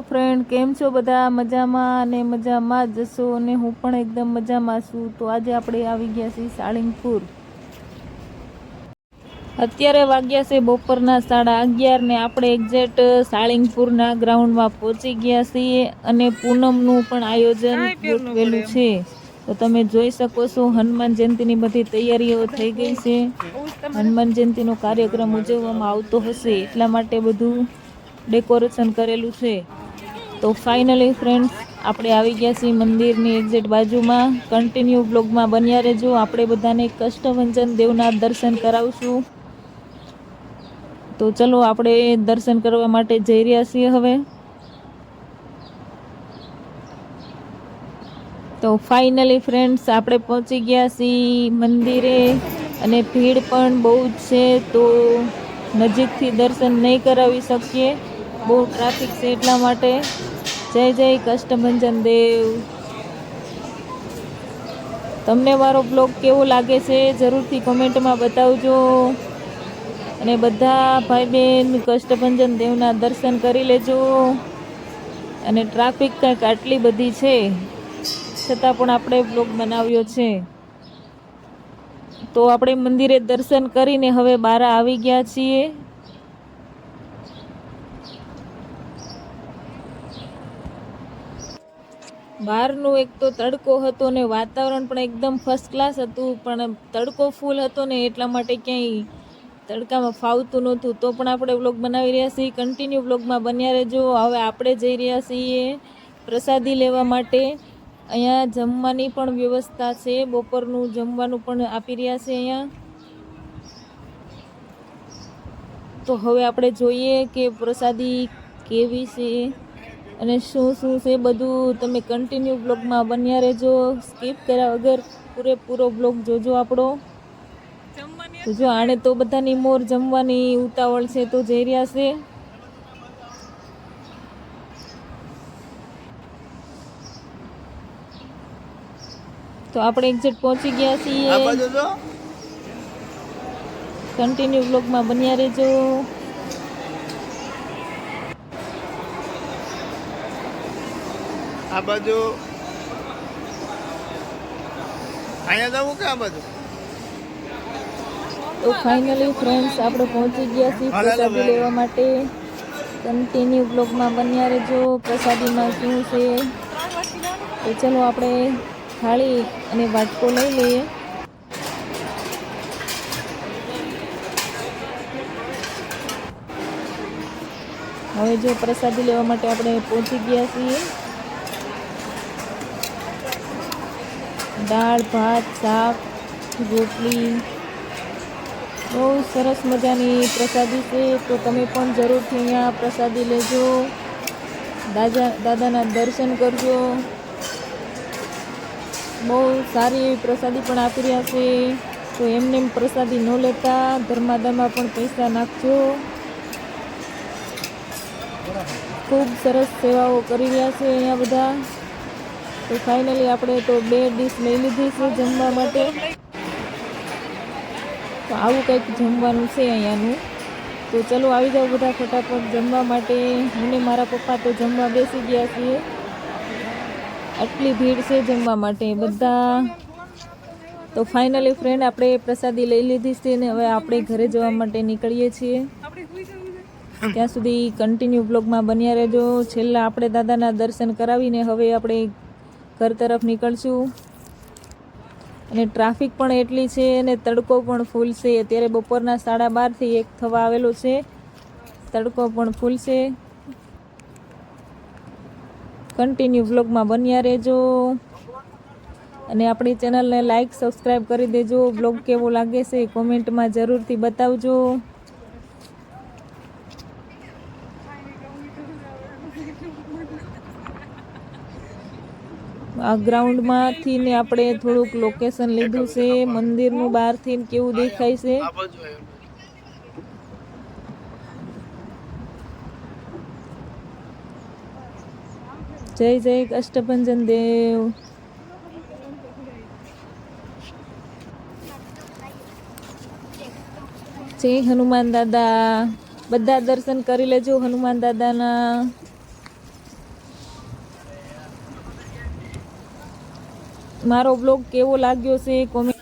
Friend, કેમ છો બધા? મજામાં અને મજામાં જ જશો અને હું પણ એકદમ મજામાં છું. તો આજે આપણે આવી ગયા છીએ સાળીંગપુર. અત્યારે વાગ્યા છે બપોરના 11:30 ને આપણે એક્ઝેક્ટ સાળીંગપુરના ગ્રાઉન્ડમાં પહોંચી ગયા છીએ અને પૂનમનું પણ આયોજન ગોઠવેલું છે. તો તમે જોઈ શકો છો હનુમાન જયંતિની બધી તૈયારીઓ થઈ ગઈ છે. હનુમાન જયંતિનો કાર્યક્રમ ઉજવવામાં આવતો હશે એટલા માટે બધું ડેકોરેશન કરેલું છે. તો ફાઇનલી ફ્રેન્ડ્સ, આપણે આવી ગયા છીએ મંદિરની એક્ઝેક્ટ બાજુમાં. કન્ટિન્યુ બ્લોગમાં બન્યા રહેજો. આપણે બધાને કષ્ટભંજન દેવના દર્શન કરાવશું. તો ચલો આપણે દર્શન કરવા માટે જઈ રહ્યા છીએ હવે. તો ફાઇનલી ફ્રેન્ડ્સ, આપણે પહોંચી ગયા છીએ મંદિરે અને ભીડ પણ બહુ જ છે, તો નજીકથી દર્શન નહીં કરાવી શકીએ, બહુ ટ્રાફિક છે એટલા માટે. જય જય કષ્ટભંજન દેવ. તમને મારો બ્લોગ કેવો લાગે છે જરૂરથી કોમેન્ટમાં બતાવજો. અને બધા ભાઈ બહેન કષ્ટભંજન દેવના દર્શન કરી લેજો. અને ટ્રાફિક કંઈક આટલી બધી છે છતાં પણ આપણે બ્લોગ બનાવ્યો છે. તો આપણે મંદિરે દર્શન કરીને હવે બહાર આવી ગયા છીએ. બહારનું એક તો તડકો હતો ને વાતાવરણ પણ એકદમ ફર્સ્ટ ક્લાસ હતું, પણ તડકો ફૂલ હતો ને એટલા માટે ક્યાંય તડકામાં ફાવતું નહોતું. તો પણ આપણે બ્લોગ બનાવી રહ્યા છીએ. કન્ટિન્યુ બ્લોગમાં બન્યા રહેજો. હવે આપણે જઈ રહ્યા છીએ પ્રસાદી લેવા માટે. અહીંયા જમવાની પણ વ્યવસ્થા છે, બપોરનું જમવાનું પણ આપી રહ્યા છે અહીંયા. તો હવે આપણે જોઈએ કે પ્રસાદી કેવી છે અને શું શું છે બધું. તમે કન્ટિન્યુ બ્લોગમાં બન્યા રહેજો. સ્કીપ કર્યા વગર પૂરેપૂરો બ્લોગ જોજો આપણો. તો જો આણે તો બધાની મોર જમવાની ઉતાવળ છે તો જઈ રહ્યા છે. તો આપણે એક્ઝેક્ટ પહોંચી ગયા છીએ. કન્ટિન્યુ બ્લોગમાં બન્યા રહેજો. આ બાજુ અહીંયા જવું કે આ બાજુ? તો ફાઇનલી ફ્રેન્ડ્સ, આપણે પહોંચી ગયા છીએ પ્રસાદી લેવા માટે. કન્ટિન્યુ બ્લોગમાં બન્યા રહેજો. પ્રસાદીમાં શું છે તો ચલો આપણે થાળી અને વાટકો લઈ લઈએ. હવે જો પ્રસાદી લેવા માટે આપણે પહોંચી ગયા છીએ. દાળ, ભાત, શાક, રોટલી, બહુ સરસ મજાની પ્રસાદી છે. તો તમે પણ જરૂરથી અહીંયા પ્રસાદી લેજો. દાદાના દર્શન કરજો. બહુ સારી એવી પ્રસાદી પણ આપી રહ્યા છે. તો એમને પ્રસાદી ન લેતા ધર્માદામાં પણ પૈસા નાખજો. ખૂબ સરસ સેવાઓ કરી રહ્યા છે અહીંયા બધા. તો ફાઇનલી આપણે તો 2 ડીશ લઈ લીધી છે જમવા માટે. તો આવું કંઈક જમવાનું છે અહીંયાનું. તો ચલો આવી જાઓ બધા ફટાફટ જમવા માટે. હું ને મારા પપ્પા તો જમવા બેસી ગયા છીએ. આટલી ભીડ છે જમવા માટે બધા. તો ફાઇનલી ફ્રેન્ડ, આપણે પ્રસાદી લઈ લીધી છે ને હવે આપણે ઘરે જવા માટે નીકળીએ છીએ. ત્યાં સુધી કન્ટિન્યુ બ્લોગમાં બન્યા રહેજો. છેલ્લા આપણે દાદાના દર્શન કરાવીને હવે આપણે ઘર તરફ નીકળશું. અને ટ્રાફિક પણ એટલી છે અને તડકો પણ ફૂલ છે. અત્યારે બપોરના 12:30 1 થવા આવેલો છે. તડકો પણ ફૂલ છે. કન્ટિન્યુ બ્લોગમાં બન્યા રહેજો. અને આપણી ચેનલને લાઈક સબસ્ક્રાઈબ કરી દેજો. બ્લોગ કેવો લાગે છે કોમેન્ટમાં જરૂરથી બતાવજો. આ ગ્રાઉન્ડમાંથી ને આપણે થોડુંક લોકેશન લીધું છે મંદિરનું બહારથી કેવું દેખાય છે. જય જય કષ્ટભંજન દેવ. જય હનુમાન દાદા. બધા દર્શન કરી લેજો હનુમાન દાદાના. મારો બ્લોગ કેવો લાગ્યો છે કોમેન્ટ